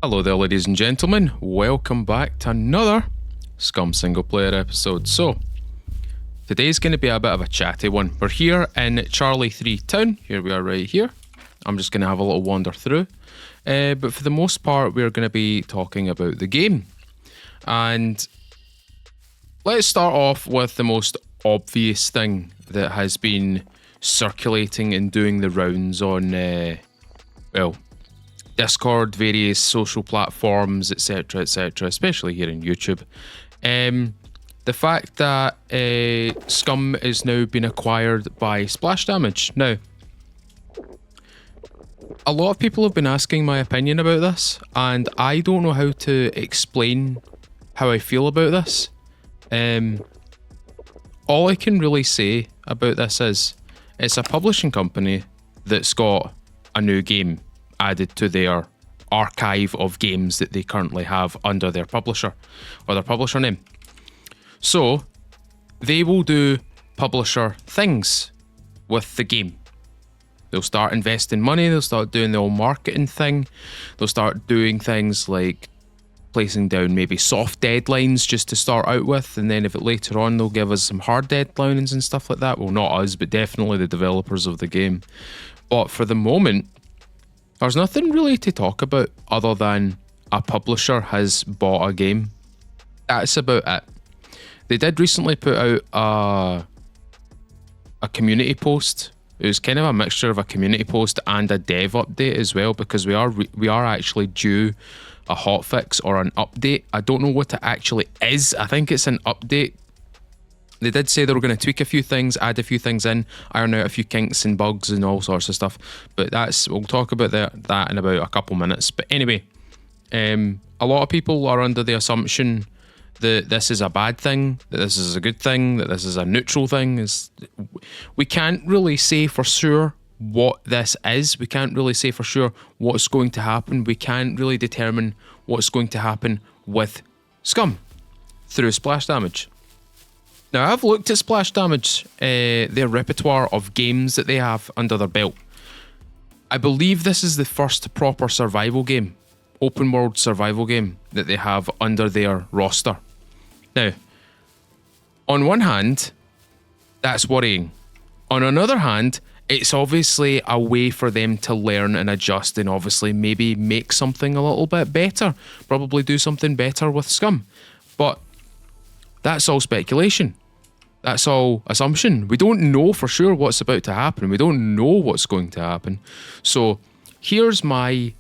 Hello there, ladies and gentlemen. Welcome back to another SCUM single player episode. So, today's going to be a bit of a chatty one. We're here in Charlie 3 Town. Here we are right here. I'm just going to have a little wander through. But for the most part, we're going to be talking about the game. And let's start off with the most obvious thing that has been circulating and doing the rounds on, Discord, various social platforms, etc., especially here in YouTube. The fact that SCUM is now being acquired by Splash Damage. Now, a lot of people have been asking my opinion about this, and I don't know how to explain how I feel about this. All I can really say about this is it's a publishing company that's got a new game added to their archive of games that they currently have under their publisher or their publisher name. So they will do publisher things with the game. They'll start investing money, they'll start doing the whole marketing thing, they'll start doing things like placing down maybe soft deadlines just to start out with, and then if it later on they'll give us some hard deadlines and stuff like that. Well, not us, but definitely the developers of the game. But for the moment, there's nothing really to talk about other than a publisher has bought a game. That's about it. They did recently put out a community post. It was kind of a mixture of a community post and a dev update as well, because we are actually due a hotfix or an update. I don't know what it actually is. I think it's an update. They did say they were going to tweak a few things, add a few things in, iron out a few kinks and bugs and all sorts of stuff. But we'll talk about that in about a couple minutes. But anyway, a lot of people are under the assumption that this is a bad thing, that this is a good thing, that this is a neutral thing. We can't really say for sure what this is. We can't really say for sure what's going to happen. We can't really determine what's going to happen with SCUM through Splash Damage. Now, I've looked at Splash Damage, their repertoire of games that they have under their belt. I believe this is the first proper survival game, open world survival game that they have under their roster. Now, on one hand, that's worrying. On another hand, it's obviously a way for them to learn and adjust and obviously maybe make something a little bit better, probably do something better with SCUM. But that's all speculation. That's all assumption. We don't know for sure what's about to happen. We don't know what's going to happen. So here's my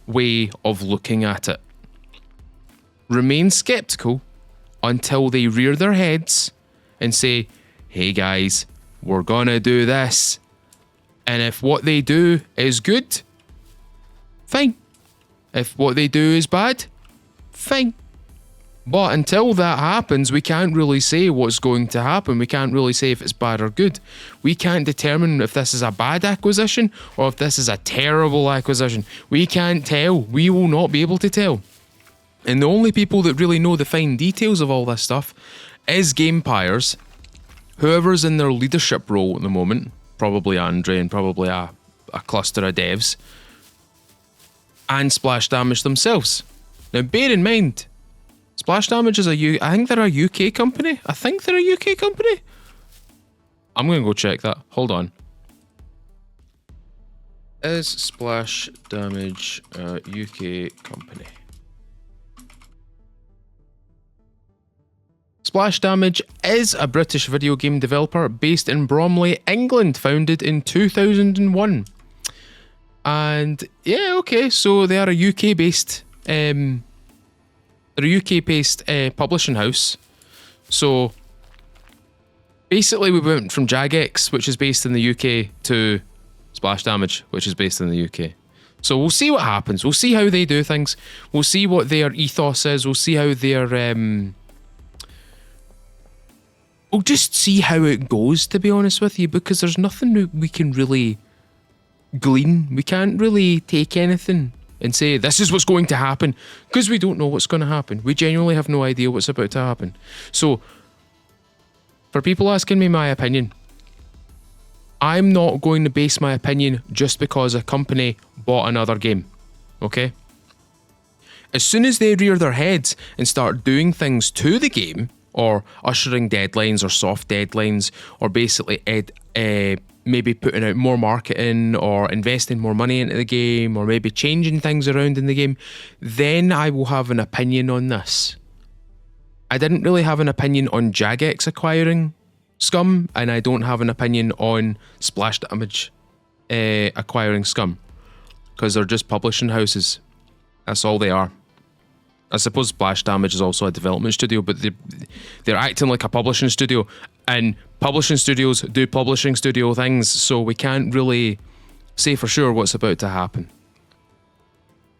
way of looking at it. Remain skeptical until they rear their heads and say, hey guys, we're gonna do this. And if what they do is good, fine. If what they do is bad, fine. But until that happens, we can't really say what's going to happen. We can't really say if it's bad or good. We can't determine if this is a bad acquisition or if this is a terrible acquisition. We can't tell. We will not be able to tell. And the only people that really know the fine details of all this stuff is Gamepires, whoever's in their leadership role at the moment, probably Andre and probably a cluster of devs, and Splash Damage themselves. Now bear in mind, Splash Damage is I think they're a UK company. I'm going to go check that. Hold on. Is Splash Damage a UK company? Splash Damage is a British video game developer based in Bromley, England, founded in 2001. And yeah, okay, so they are a UK-based publishing house. So basically we went from Jagex, which is based in the UK, to Splash Damage, which is based in the UK. So we'll see what happens. We'll see how they do things. We'll see what their ethos is. We'll see how their... we'll just see how it goes, to be honest with you, because there's nothing we can really glean. We can't really take anything and say, this is what's going to happen, because we don't know what's going to happen. We genuinely have no idea what's about to happen. So, for people asking me my opinion, I'm not going to base my opinion just because a company bought another game, okay? As soon as they rear their heads and start doing things to the game, or ushering deadlines or soft deadlines, or basically maybe putting out more marketing or investing more money into the game, or maybe changing things around in the game, then I will have an opinion on this. I didn't really have an opinion on Jagex acquiring SCUM, and I don't have an opinion on Splash Damage acquiring SCUM, because they're just publishing houses. That's all they are. I suppose Splash Damage is also a development studio, but they're acting like a publishing studio, and publishing studios do publishing studio things, so we can't really say for sure what's about to happen.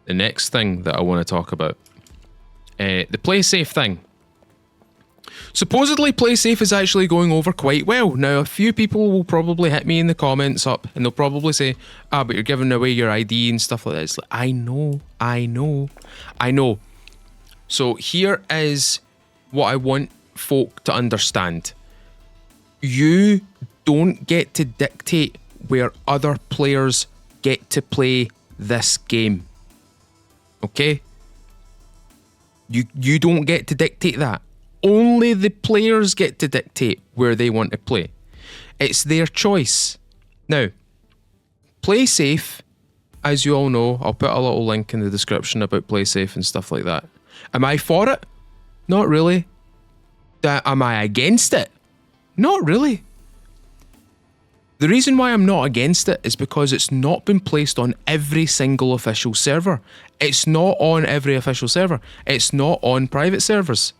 The next thing that I want to talk about, the PlaySafe thing. Supposedly PlaySafe is actually going over quite well. Now, a few people will probably hit me in the comments up, and they'll probably say, but you're giving away your ID and stuff like that. It's like, I know. So here is what I want folk to understand. You don't get to dictate where other players get to play this game. Okay? You don't get to dictate that. Only the players get to dictate where they want to play. It's their choice. Now, PlaySafe, as you all know, I'll put a little link in the description about PlaySafe and stuff like that. Am I for it? Not really. Am I against it? Not really. The reason why I'm not against it is because it's not been placed on every single official server. It's not on every official server. It's not on private servers.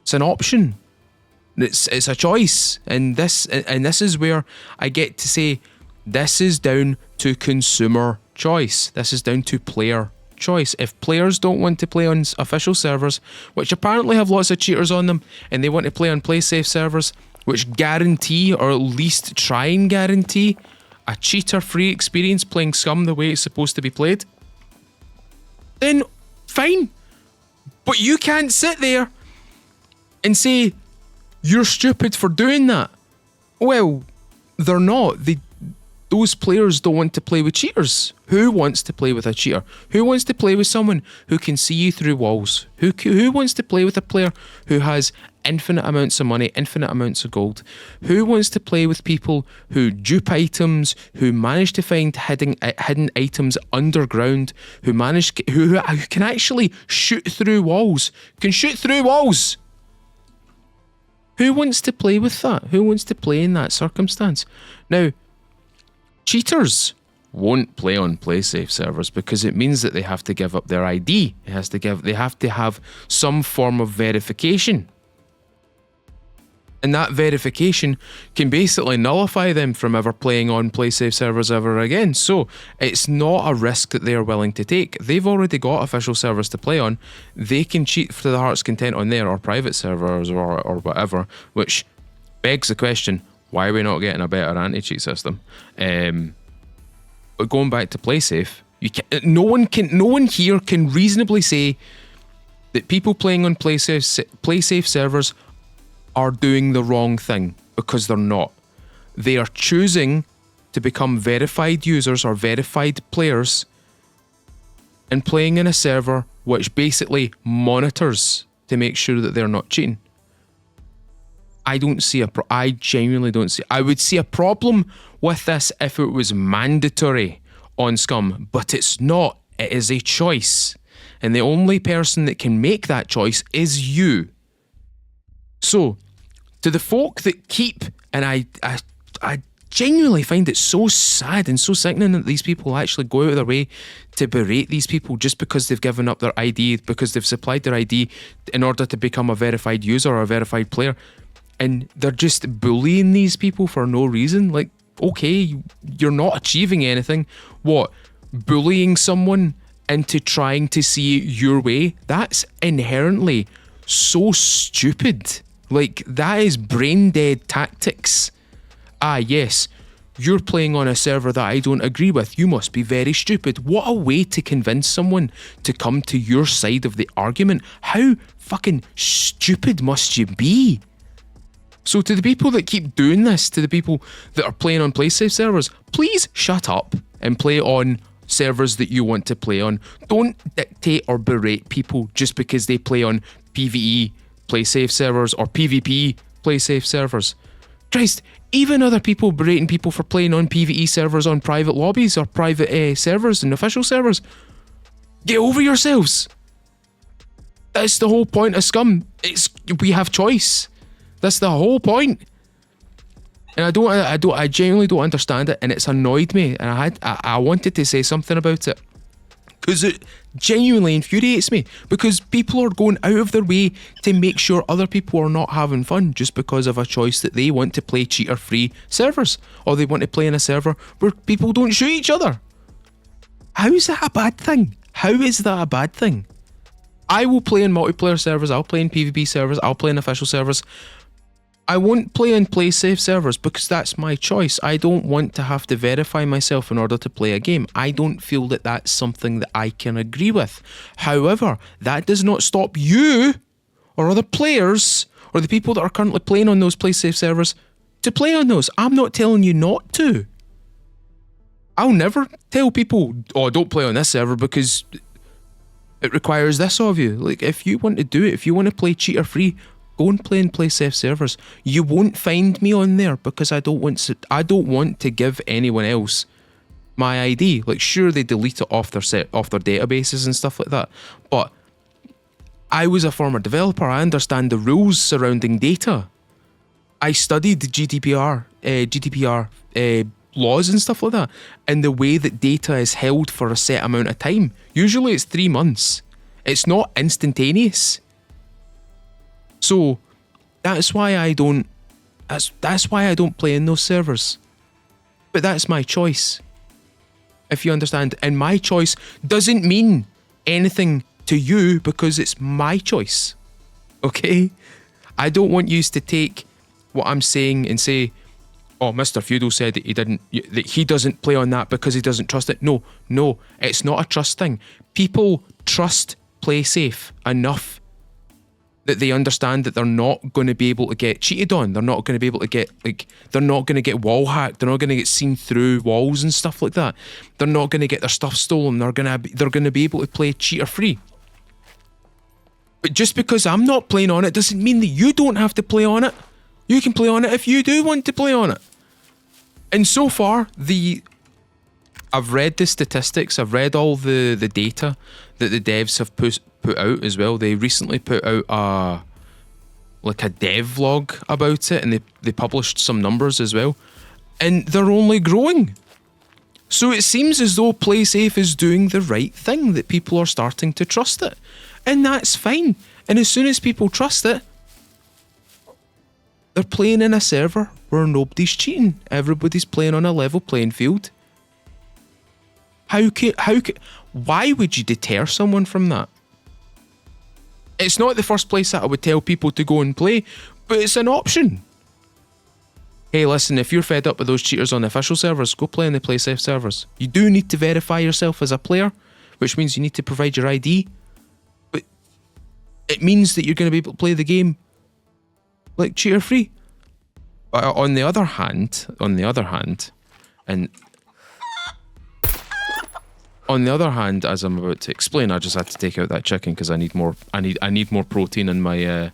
It's an option. It's a choice, and this is where I get to say this is down to consumer choice. This is down to player choice. If players don't want to play on official servers, which apparently have lots of cheaters on them, and they want to play on PlaySafe servers, which guarantee, or at least try and guarantee, a cheater-free experience playing SCUM the way it's supposed to be played, then fine. But you can't sit there and say, you're stupid for doing that. Well, they're not. Those players don't want to play with cheaters. Who wants to play with a cheater? Who wants to play with someone who can see you through walls? Who wants to play with a player who has infinite amounts of money, infinite amounts of gold? Who wants to play with people who dupe items, who manage to find hidden items underground, who can actually shoot through walls? Can shoot through walls! Who wants to play with that? Who wants to play in that circumstance? Now, cheaters won't play on PlaySafe servers because it means that they have to give up their ID. They have to have some form of verification. And that verification can basically nullify them from ever playing on PlaySafe servers ever again. So it's not a risk that they're willing to take. They've already got official servers to play on. They can cheat to the heart's content on there, or private servers, or whatever, which begs the question, why are we not getting a better anti-cheat system? But going back to PlaySafe, no one here can reasonably say that people playing on PlaySafe servers are doing the wrong thing, because they're not. They are choosing to become verified users or verified players and playing in a server which basically monitors to make sure that they're not cheating. I genuinely don't see. I would see a problem with this if it was mandatory on SCUM, but it's not. It is a choice, and the only person that can make that choice is you. So, to the folk that keep, and I genuinely find it so sad and so sickening that these people actually go out of their way to berate these people just because they've given up their ID, because they've supplied their ID in order to become a verified user or a verified player, and they're just bullying these people for no reason. Like, okay, you're not achieving anything. What? Bullying someone into trying to see it your way? That's inherently so stupid. Like, that is brain dead tactics. Yes, you're playing on a server that I don't agree with. You must be very stupid. What a way to convince someone to come to your side of the argument. How fucking stupid must you be? So to the people that keep doing this, to the people that are playing on PlaySafe servers, please shut up and play on servers that you want to play on. Don't dictate or berate people just because they play on PvE play safe servers or PvP play safe servers. Christ, even other people berating people for playing on PvE servers on private lobbies or private servers and official servers. Get over yourselves. That's the whole point of SCUM. We have choice. That's the whole point. And I genuinely don't understand it, and it's annoyed me, and I wanted to say something about it. Because it genuinely infuriates me, because people are going out of their way to make sure other people are not having fun just because of a choice that they want to play cheater-free servers, or they want to play in a server where people don't shoot each other. How is that a bad thing? How is that a bad thing? I will play in multiplayer servers, I'll play in PvP servers, I'll play in official servers. I won't play in play safe servers because that's my choice. I don't want to have to verify myself in order to play a game. I don't feel that that's something that I can agree with. However, that does not stop you or other players or the people that are currently playing on those play safe servers to play on those. I'm not telling you not to. I'll never tell people, oh, don't play on this server because it requires this of you. Like, if you want to do it, if you want to play cheater free, go and play in play safe servers. You won't find me on there because I don't want to give anyone else my ID. Like, sure, they delete it off their databases and stuff like that, but I was a former developer. I understand the rules surrounding data. I studied the GDPR laws and stuff like that, and the way that data is held for a set amount of time. Usually it's 3 months. It's not instantaneous. So that's why I don't play in those servers. But that's my choice. If you understand. And my choice doesn't mean anything to you because it's my choice. Okay? I don't want you to take what I'm saying and say, oh, Mr. Feudal said that he doesn't play on that because he doesn't trust it. No, it's not a trust thing. People trust play safe enough that they understand that they're not going to be able to get cheated on. They're not going to be able to get, they're not going to get wall hacked. They're not going to get seen through walls and stuff like that. They're not going to get their stuff stolen. They're going to be able to play cheater free. But just because I'm not playing on it doesn't mean that you don't have to play on it. You can play on it if you do want to play on it. And so far, I've read the statistics, I've read all the data that the devs have put out as well. They recently put out a dev log about it, and they published some numbers as well. And they're only growing. So it seems as though PlaySafe is doing the right thing, that people are starting to trust it. And that's fine. And as soon as people trust it, they're playing in a server where nobody's cheating. Everybody's playing on a level playing field. Why would you deter someone from that? It's not the first place that I would tell people to go and play, but it's an option. Hey, listen, if you're fed up with those cheaters on the official servers, go play in the PlaySafe servers. You do need to verify yourself as a player, which means you need to provide your ID. But it means that you're going to be able to play the game like cheater free. But on the other hand, as I'm about to explain, I just had to take out that chicken because I need more protein in my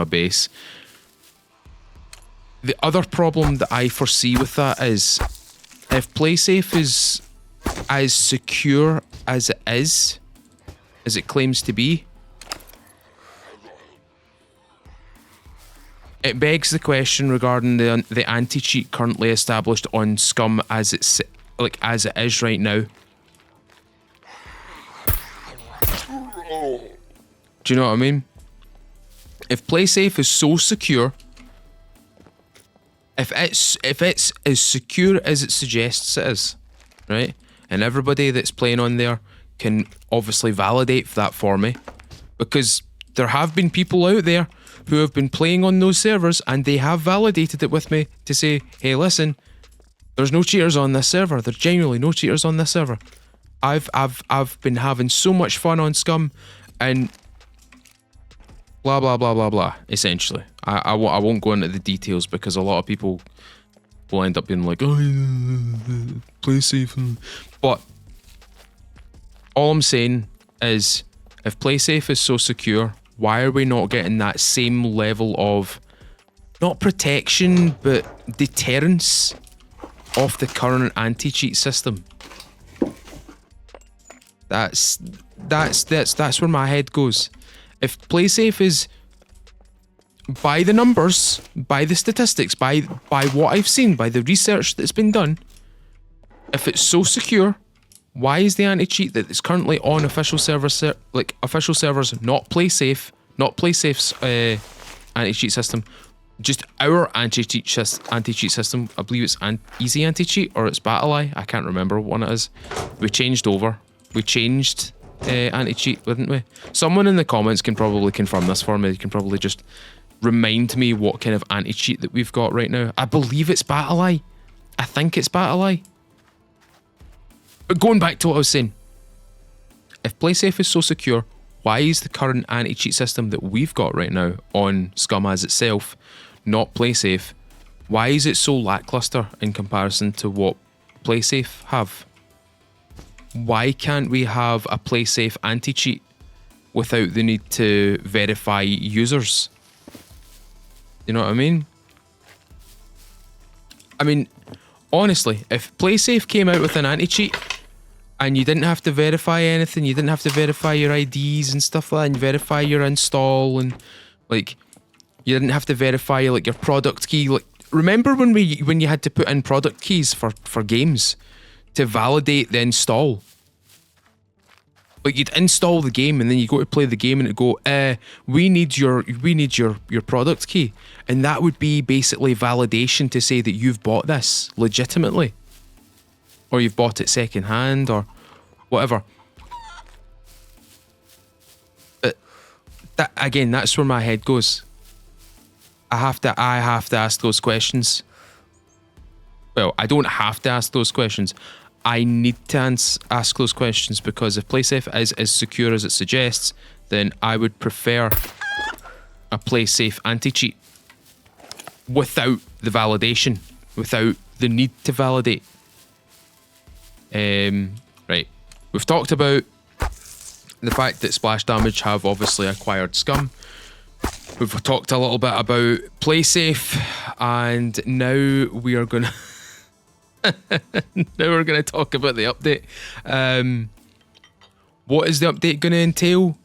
base. The other problem that I foresee with that is, if PlaySafe is as secure as it claims to be, it begs the question regarding the anti-cheat currently established on SCUM as it is right now. Do you know what I mean? If PlaySafe is so secure, if it's as secure as it suggests it is, right? And everybody that's playing on there can obviously validate that for me, because there have been people out there who have been playing on those servers and they have validated it with me to say, hey, listen, there's no cheaters on this server. There's genuinely no cheaters on this server. I've been having so much fun on SCUM and blah blah blah blah blah. Essentially, I won't go into the details because a lot of people will end up being like, oh, play safe. But All I'm saying is, if PlaySafe is so secure, why are we not getting that same level of, not protection, but deterrence off the current anti-cheat system? That's where my head goes. If PlaySafe is, by the numbers, by the statistics, by what I've seen, by the research that's been done, if it's so secure, why is the anti-cheat that is currently on official servers, official servers, not PlaySafe's anti-cheat system, just our anti-cheat system? I believe it's easy anti-cheat or it's BattlEye. I can't remember what one it is. We changed over. We changed anti-cheat, didn't we? Someone in the comments can probably confirm this for me. You can probably just remind me what kind of anti-cheat that we've got right now. I believe it's BattlEye. I think it's BattlEye. But going back to what I was saying, if PlaySafe is so secure, why is the current anti-cheat system that we've got right now on SCUM as itself, not PlaySafe, why is it so lackluster in comparison to what PlaySafe have? Why can't we have a PlaySafe anti-cheat without the need to verify users? You know what I mean? I mean, honestly, if PlaySafe came out with an anti-cheat and you didn't have to verify anything, you didn't have to verify your IDs and stuff like that, and verify your install, and like you didn't have to verify like your product key. Like, remember when you had to put in product keys for games to validate the install? Like, you'd install the game and then you go to play the game and it'd go, we need your product key. And that would be basically validation to say that you've bought this legitimately. Or you've bought it second hand or whatever. But that, again, that's where my head goes. I have to ask those questions. Well, I don't have to ask those questions. I need to ask those questions, because if PlaySafe is as secure as it suggests, then I would prefer a PlaySafe anti-cheat without the validation, without the need to validate. Right, we've talked about the fact that Splash Damage have obviously acquired SCUM. We've talked a little bit about PlaySafe, and now we are gonna talk about the update. What is the update going to entail?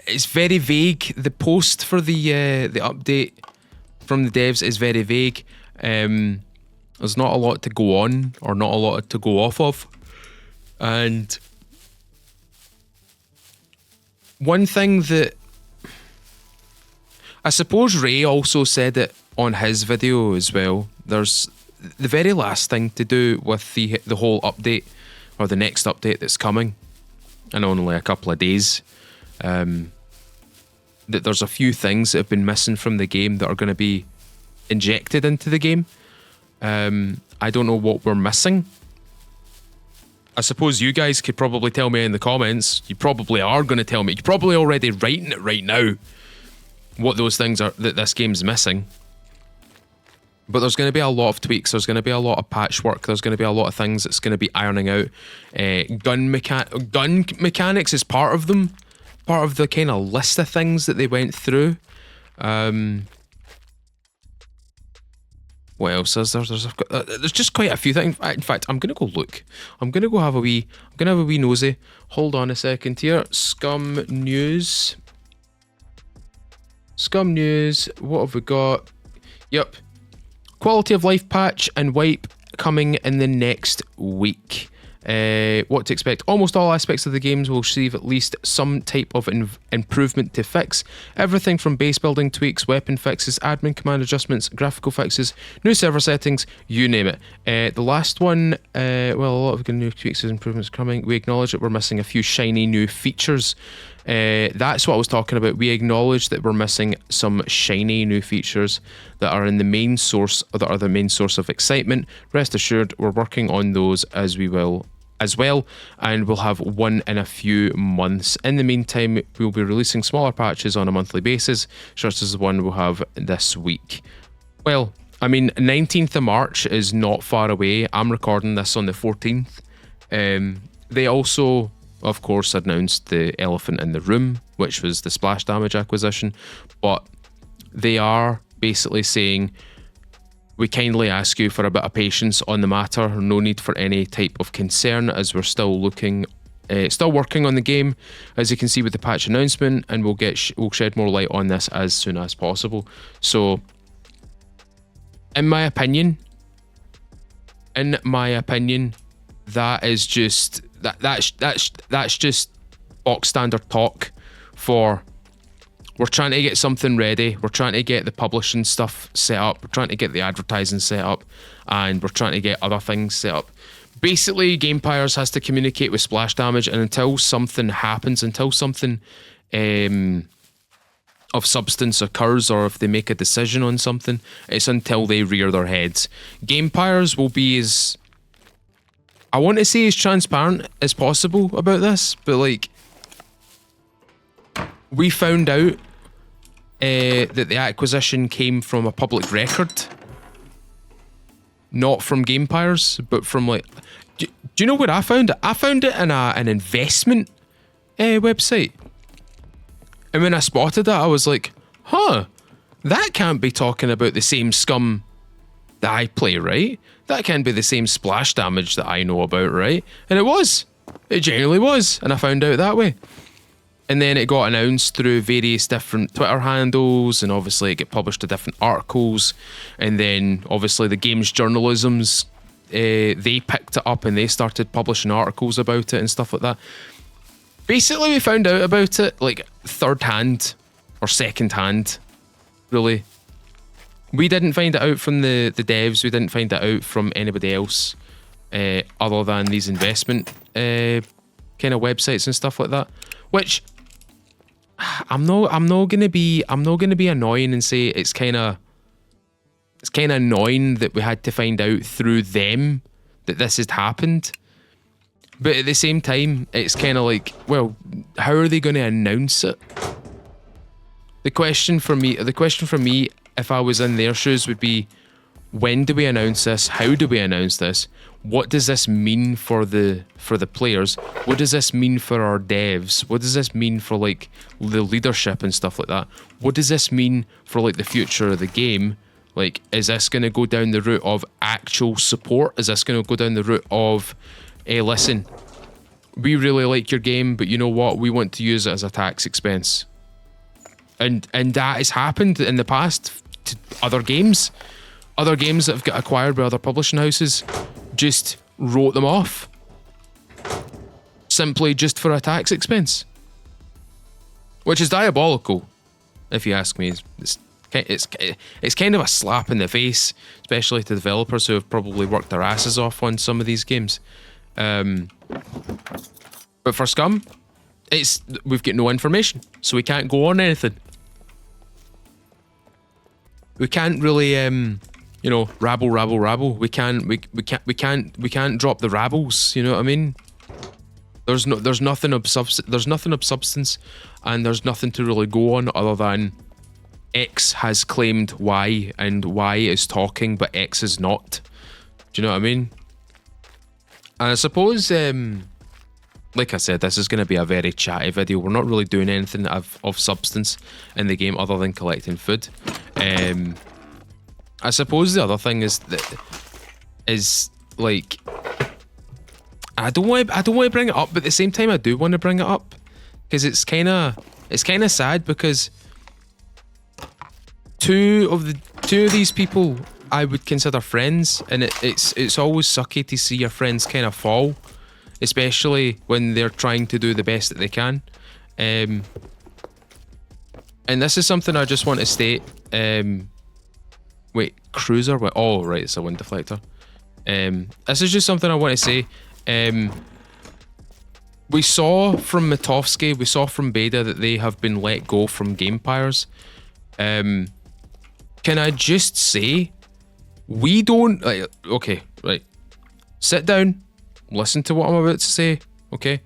It's very vague. The post for the update from the devs is very vague. There's not a lot to go on, or not a lot to go off of. And one thing that I suppose Ray also said it on his video as well, there's the very last thing to do with the whole update, or the next update that's coming, in only a couple of days, that there's a few things that have been missing from the game that are going to be injected into the game. I don't know what we're missing. I suppose you guys could probably tell me in the comments. You probably are going to tell me. You're probably already writing it right now, what those things are that this game's missing. But there's going to be a lot of tweaks. There's going to be a lot of patchwork. There's going to be a lot of things that's going to be ironing out. Gun mechanics is part of them. Part of the kind of list of things that they went through. What else is there? There's just quite a few things. In fact, I'm going to go look. I'm going to have a wee nosy. Hold on a second here. SCUM News. SCUM News. What have we got? Yep. Quality of life patch and wipe coming in the next week. What to expect? Almost all aspects of the games will receive at least some type of improvement to fix. Everything from base building tweaks, weapon fixes, admin command adjustments, graphical fixes, new server settings, you name it. The last one, well, a lot of new tweaks and improvements coming. We acknowledge that we're missing a few shiny new features. That's what I was talking about. We acknowledge that we're missing some shiny new features that are in the main source, or that are the main source of excitement. Rest assured, we're working on those as well, and we'll have one in a few months. In the meantime, we'll be releasing smaller patches on a monthly basis, such as the one we'll have this week. Well, I mean, 19th of March is not far away. I'm recording this on the 14th. They also, of course, announced the elephant in the room, which was the splash damage acquisition. But they are basically saying, we kindly ask you for a bit of patience on the matter. No need for any type of concern, as we're still working on the game, as you can see with the patch announcement, and we'll shed more light on this as soon as possible. So, in my opinion, that is just that's just box standard talk for, we're trying to get something ready, we're trying to get the publishing stuff set up, we're trying to get the advertising set up, and we're trying to get other things set up. Basically, Gamepires has to communicate with Splash Damage, and until something happens, until something of substance occurs, or if they make a decision on something, it's until they rear their heads. Gamepires will be as, I want to say, as transparent as possible about this, but like, we found out that the acquisition came from a public record, not from Gamepires, but from like, do you know where I found it? I found it in an investment website. And when I spotted it, I was like, that can't be talking about the same SCUM that I play, right? That can't be the same splash damage that I know about, right? And it was. It genuinely was. And I found out that way. And then it got announced through various different Twitter handles, and obviously it got published to different articles. And then obviously the games journalisms, they picked it up and they started publishing articles about it and stuff like that. Basically, we found out about it like third hand or second hand, really. We didn't find it out from the devs. We didn't find it out from anybody else other than these investment kind of websites and stuff like that. Which I'm not gonna be annoying and say it's kind of annoying that we had to find out through them that this had happened. But at the same time, it's kind of like, well, how are they going to announce it? The question for me, if I was in their shoes, would be, when do we announce this? How do we announce this? What does this mean for the players? What does this mean for our devs? What does this mean for like the leadership and stuff like that? What does this mean for like the future of the game? Like, is this going to go down the route of actual support? Is this going to go down the route of, hey, listen, we really like your game, but you know what? We want to use it as a tax expense. And that has happened in the past to other games. Other games that have got acquired by other publishing houses just wrote them off. Simply just for a tax expense. Which is diabolical, if you ask me. It's kind of a slap in the face, especially to developers who have probably worked their asses off on some of these games. But for SCUM, we've got no information, so we can't go on anything. We can't really, rabble. We can't drop the rabbles. You know what I mean? There's nothing of substance, and there's nothing to really go on other than X has claimed Y, and Y is talking, but X is not. Do you know what I mean? And I suppose, like I said, this is going to be a very chatty video. We're not really doing anything of substance in the game other than collecting food. I suppose the other thing is like, I don't want to bring it up, but at the same time I do want to bring it up, because it's kind of sad, because two of these people I would consider friends, and it's always sucky to see your friends kind of fall, especially when they're trying to do the best that they can. And this is something I just want to state. Wait, cruiser? Wait, oh right, it's a wind deflector. This is just something I want to say. We saw from Matovsky, we saw from Beta that they have been let go from Gamepires. Can I just say, we don't, like, okay, right, sit down, listen to what I'm about to say, okay?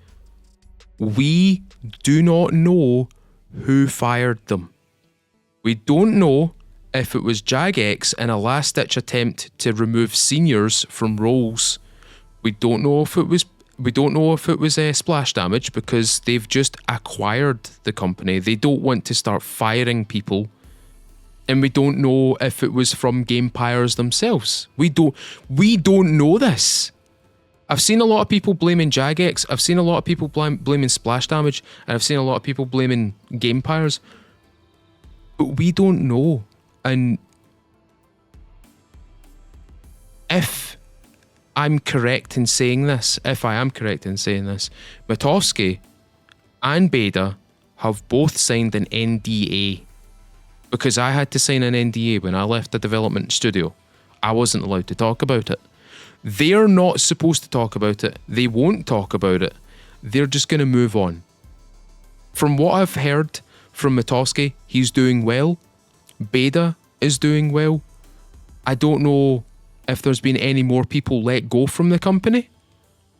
We do not know who fired them. We don't know if it was Jagex in a last-ditch attempt to remove seniors from roles. We don't know if it was We don't know if it was splash damage because they've just acquired the company. They don't want to start firing people. And we don't know if it was from Gamepires themselves. We don't know this. I've seen a lot of people blaming Jagex. I've seen a lot of people blaming splash damage. And I've seen a lot of people blaming Gamepires. But we don't know. And if I'm correct in saying this, Matovsky and Beta have both signed an NDA. Because I had to sign an NDA when I left the development studio. I wasn't allowed to talk about it. They're not supposed to talk about it. They won't talk about it. They're just going to move on. From what I've heard from Matovsky, he's doing well. Beta is doing well. I don't know if there's been any more people let go from the company.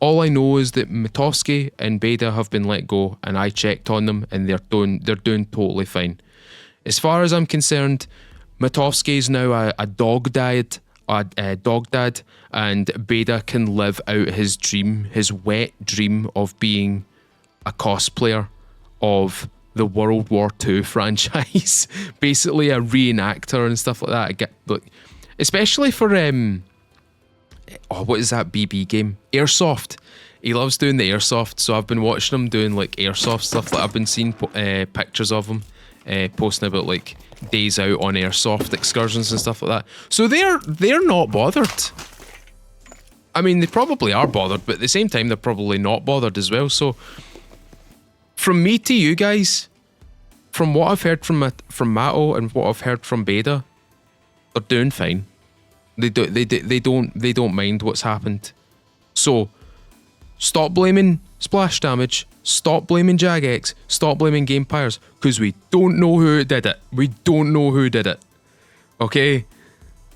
All I know is that Matovsky and Beta have been let go, and I checked on them, and they're doing totally fine. As far as I'm concerned, Matovsky is now a dog dad, and Beta can live out his dream, his wet dream of being a cosplayer of the World War II franchise, basically a reenactor and stuff like that. Especially for what is that BB game? Airsoft. He loves doing the airsoft, so I've been watching him doing like airsoft stuff. Like I've been seeing pictures of him. Posting about like days out on airsoft excursions and stuff like that. So they're not bothered. I mean, they probably are bothered, but at the same time, they're probably not bothered as well. So, from me to you guys, from what I've heard from Matto and what I've heard from Beta, they're doing fine. They don't mind what's happened. So, stop blaming splash damage. Stop blaming Jagex. Stop blaming Gamepires. Because we don't know who did it. We don't know who did it. Okay?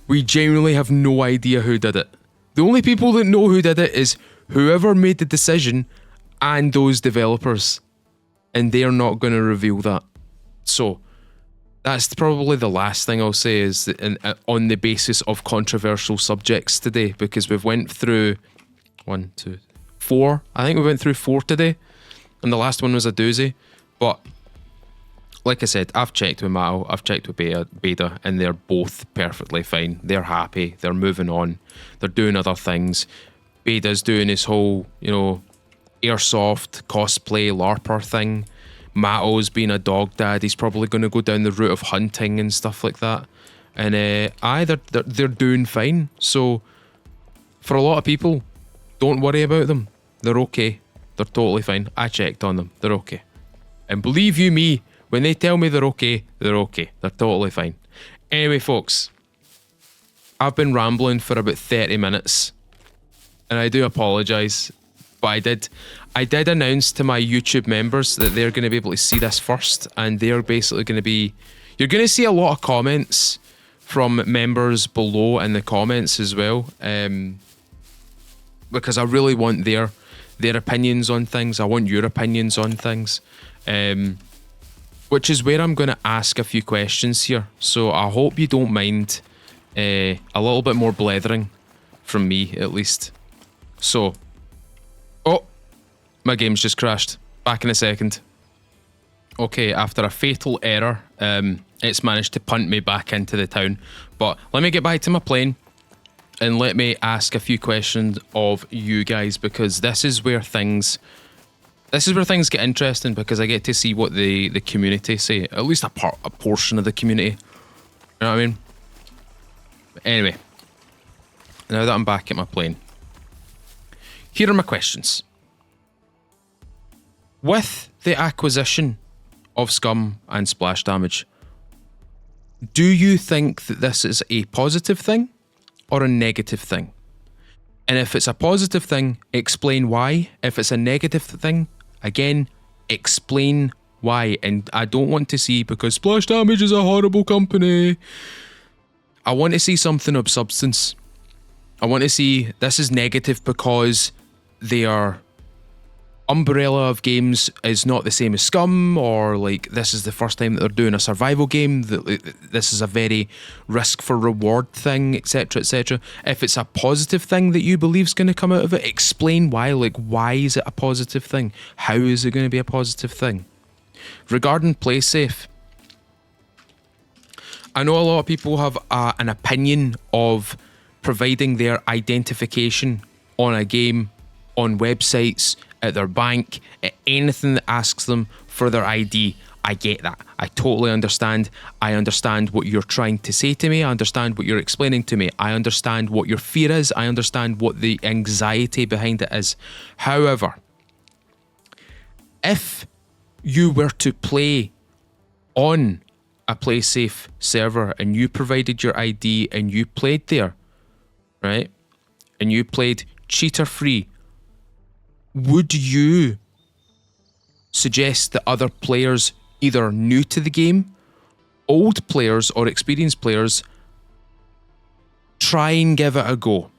We genuinely have no idea who did it. The only people that know who did it is whoever made the decision and those developers. And they're not going to reveal that. So, that's probably the last thing I'll say is that on the basis of controversial subjects today. Because we've went through 1, 2, 4. I think we went through 4 today. And the last one was a doozy. But, like I said, I've checked with Mao, I've checked with Beta, and they're both perfectly fine. They're happy, they're moving on, they're doing other things. Beta's doing his whole, airsoft, cosplay, LARPer thing. Mato's being a dog dad, he's probably going to go down the route of hunting and stuff like that. And they're doing fine. So, for a lot of people, don't worry about them. They're okay. They're totally fine. I checked on them. They're okay. And believe you me, when they tell me they're okay, they're okay. They're totally fine. Anyway, folks, I've been rambling for about 30 minutes. And I do apologise. But I did announce to my YouTube members that they're going to be able to see this first. And they're basically going to be... You're going to see a lot of comments from members below in the comments as well. Because I really want their opinions on things. I want your opinions on things. Which is where I'm going to ask a few questions here. So I hope you don't mind a little bit more blethering from me, at least. So, my game's just crashed. Back in a second. Okay, after a fatal error, it's managed to punt me back into the town. But let me get back to my plane. And let me ask a few questions of you guys, because this is where things get interesting, because I get to see what the community say, at least a portion of the community. You know what I mean? But anyway, now that I'm back at my plane, here are my questions. With the acquisition of SCUM and Splash Damage, do you think that this is a positive thing or a negative thing? And if it's a positive thing, explain why. If it's a negative thing, again, explain why. And I don't want to see because Splash Damage is a horrible company. I want to see something of substance. I want to see this is negative because they are umbrella of games is not the same as SCUM, or like this is the first time that they're doing a survival game, that this is a very risk for reward thing, etc., etc. If it's a positive thing that you believe is going to come out of it, explain why. Like, why is it a positive thing? How is it going to be a positive thing? Regarding play safe, I know a lot of people have an opinion of providing their identification on a game, on websites, at their bank, at anything that asks them for their ID. I get that. I totally understand. I understand what you're trying to say to me. I understand what you're explaining to me. I understand what your fear is. I understand what the anxiety behind it is. However, if you were to play on a PlaySafe server and you provided your ID and you played there, right? And you played cheater free, would you suggest that other players, either new to the game, old players or experienced players, try and give it a go?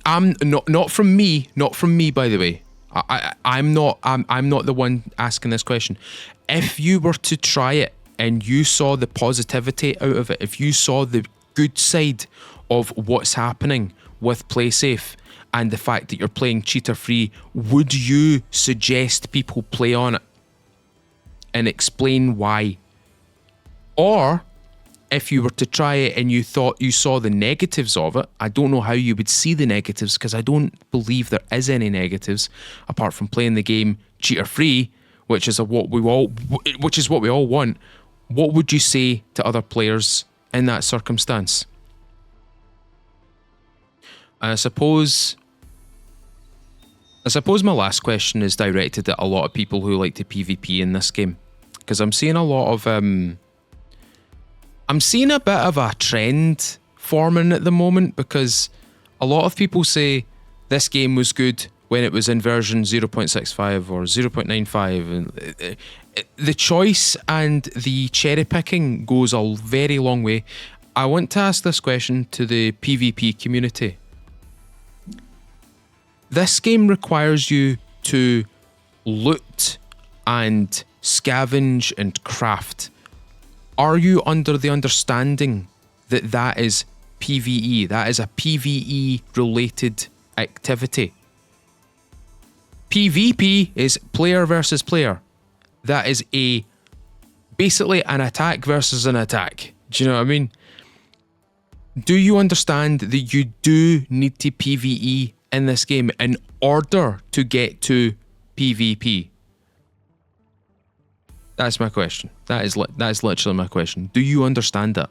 I'm not from me, by the way. I'm not the one asking this question. If you were to try it and you saw the positivity out of it, if you saw the good side of what's happening with PlaySafe and the fact that you're playing cheater free, would you suggest people play on it and explain why? Or if you were to try it and you thought you saw the negatives of it, I don't know how you would see the negatives, because I don't believe there is any negatives apart from playing the game cheater free, which is what we all want. What would you say to other players in that circumstance? I suppose my last question is directed at a lot of people who like to PvP in this game, because I'm seeing a lot of I'm seeing a bit of a trend forming at the moment, because a lot of people say this game was good when it was in version 0.65 or 0.95, and the choice and the cherry picking goes a very long way. I want to ask this question to the PvP community. This game requires you to loot and scavenge and craft. Are you under the understanding that that is PvE? That is a PvE related activity. PvP is player versus player. That is basically an attack versus an attack. Do you know what I mean? Do you understand that you do need to PvE in this game in order to get to PvP? That's my question. That is literally my question. Do you understand that?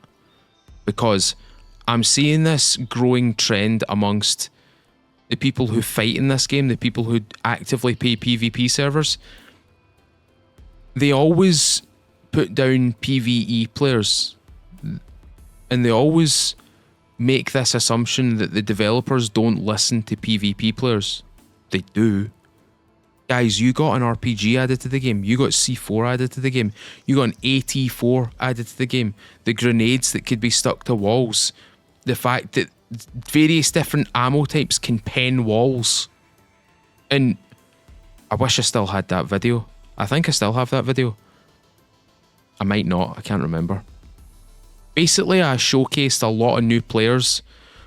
Because I'm seeing this growing trend amongst the people who fight in this game, the people who actively play PvP servers. They always put down PvE players, and they always make this assumption that the developers don't listen to PvP players. They do. Guys, you got an RPG added to the game. You got C4 added to the game. You got an AT4 added to the game. The grenades that could be stuck to walls. The fact that various different ammo types can pen walls. And I wish I still had that video. I think I still have that video. I might not. I can't remember. Basically, I showcased a lot of new players,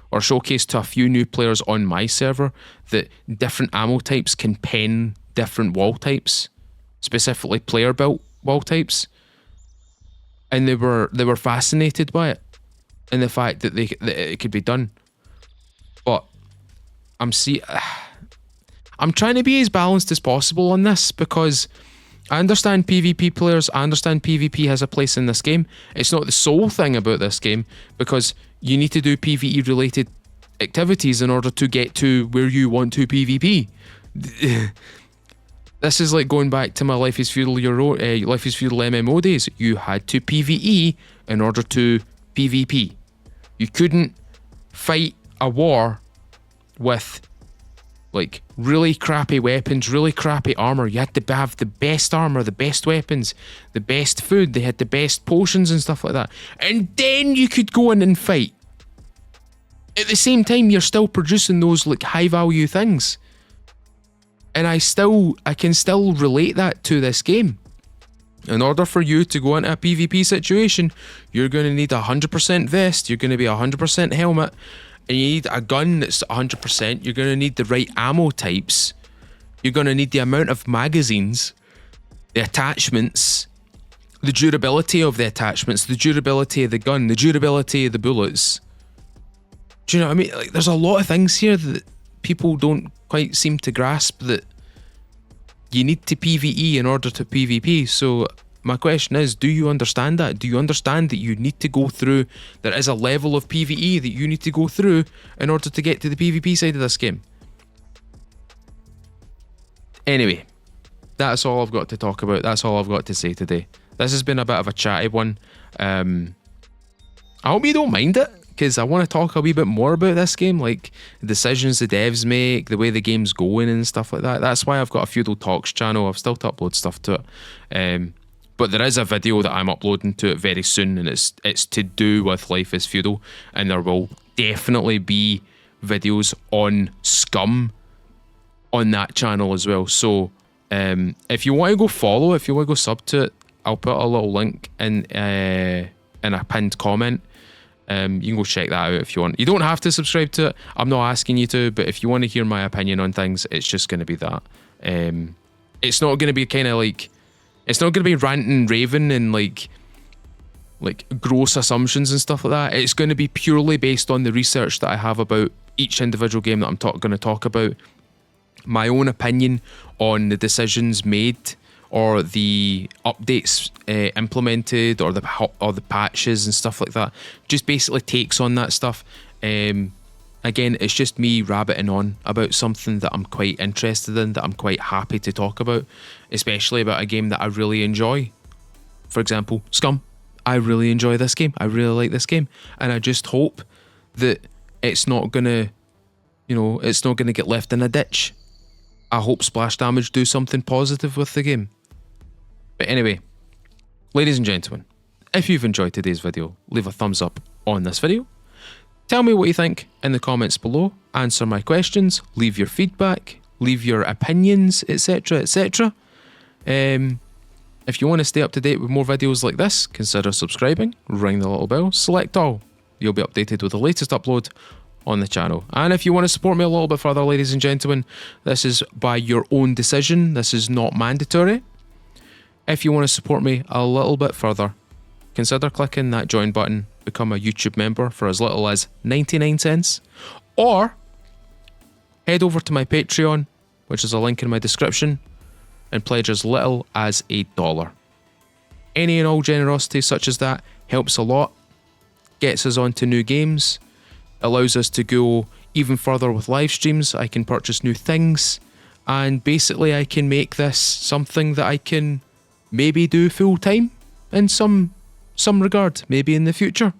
or showcased to a few new players on my server, that different ammo types can pen different wall types, specifically player built wall types, and they were fascinated by it and the fact that it could be done. But I'm trying to be as balanced as possible on this, because I understand PvP players, I understand PvP has a place in this game. It's not the sole thing about this game, because you need to do PvE related activities in order to get to where you want to PvP. This is like going back to my Life is Feudal Life is Feudal MMO days. You had to PvE in order to PvP. You couldn't fight a war with like really crappy weapons, really crappy armor. You had to have the best armor, the best weapons, the best food. They had the best potions and stuff like that. And then you could go in and fight. At the same time, you're still producing those like high value things. And I can still relate that to this game. In order for you to go into a PvP situation, you're going to need 100% vest, you're going to be 100% helmet, and you need a gun that's 100%, you're going to need the right ammo types, you're going to need the amount of magazines, the attachments, the durability of the attachments, the durability of the gun, the durability of the bullets. Do you know what I mean? Like, there's a lot of things here that people don't quite seem to grasp, that you need to PvE in order to PvP. So my question is, do you understand that? Do you understand that you need to go through, there is a level of PvE that you need to go through in order to get to the PvP side of this game? Anyway, that's all I've got to talk about. That's all I've got to say today. This has been a bit of a chatty one. I hope you don't mind it, because I want to talk a wee bit more about this game, like the decisions the devs make, the way the game's going and stuff like that. That's why I've got a Feudal Talks channel. I've still to upload stuff to it. But there is a video that I'm uploading to it very soon, and it's to do with Life is Feudal, and there will definitely be videos on SCUM on that channel as well. So if you want to go follow, if you want to go sub to it, I'll put a little link in a pinned comment. You can go check that out if you want. You don't have to subscribe to it. I'm not asking you to, but if you want to hear my opinion on things, it's just going to be that. It's not going to be kind of like, it's not going to be ranting, raving, and like gross assumptions and stuff like that. It's going to be purely based on the research that I have about each individual game that I'm going to talk about. My own opinion on the decisions made, or the updates implemented, or the patches and stuff like that. Just basically takes on that stuff. Again, it's just me rabbiting on about something that I'm quite interested in, that I'm quite happy to talk about, especially about a game that I really enjoy. For example, SCUM. I really enjoy this game. I really like this game, and I just hope that it's not gonna, it's not gonna get left in a ditch. I hope Splash Damage do something positive with the game. But anyway, ladies and gentlemen, if you've enjoyed today's video, leave a thumbs up on this video. Tell me what you think in the comments below. Answer my questions. Leave your feedback. Leave your opinions, etc., etc. If you want to stay up to date with more videos like this, consider subscribing, ring the little bell, select all. You'll be updated with the latest upload on the channel. And if you want to support me a little bit further, ladies and gentlemen, this is by your own decision. This is not mandatory. If you want to support me a little bit further, consider clicking that join button, become a YouTube member for as little as 99 cents, or head over to my Patreon, which is a link in my description, and pledge as little as $1. Any and all generosity such as that helps a lot, gets us onto new games, allows us to go even further with live streams. I can purchase new things, and basically I can make this something that I can maybe do full time in some regard, maybe in the future.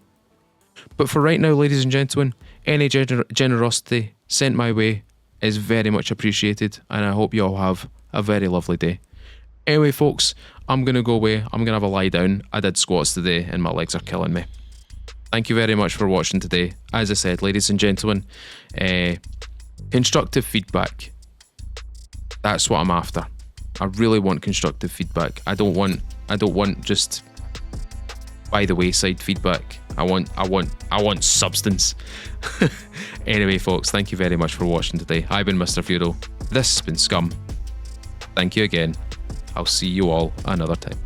But for right now, ladies and gentlemen, any generosity sent my way is very much appreciated, and I hope you all have a very lovely day. Anyway, folks, I'm going to go away. I'm going to have a lie down. I did squats today and my legs are killing me. Thank you very much for watching today. As I said, ladies and gentlemen, constructive feedback. That's what I'm after. I really want constructive feedback. I don't want just by the wayside feedback. I want substance. Anyway, folks, thank you very much for watching today. I've been Mr. Feudal. This has been SCUM. Thank you again. I'll see you all another time.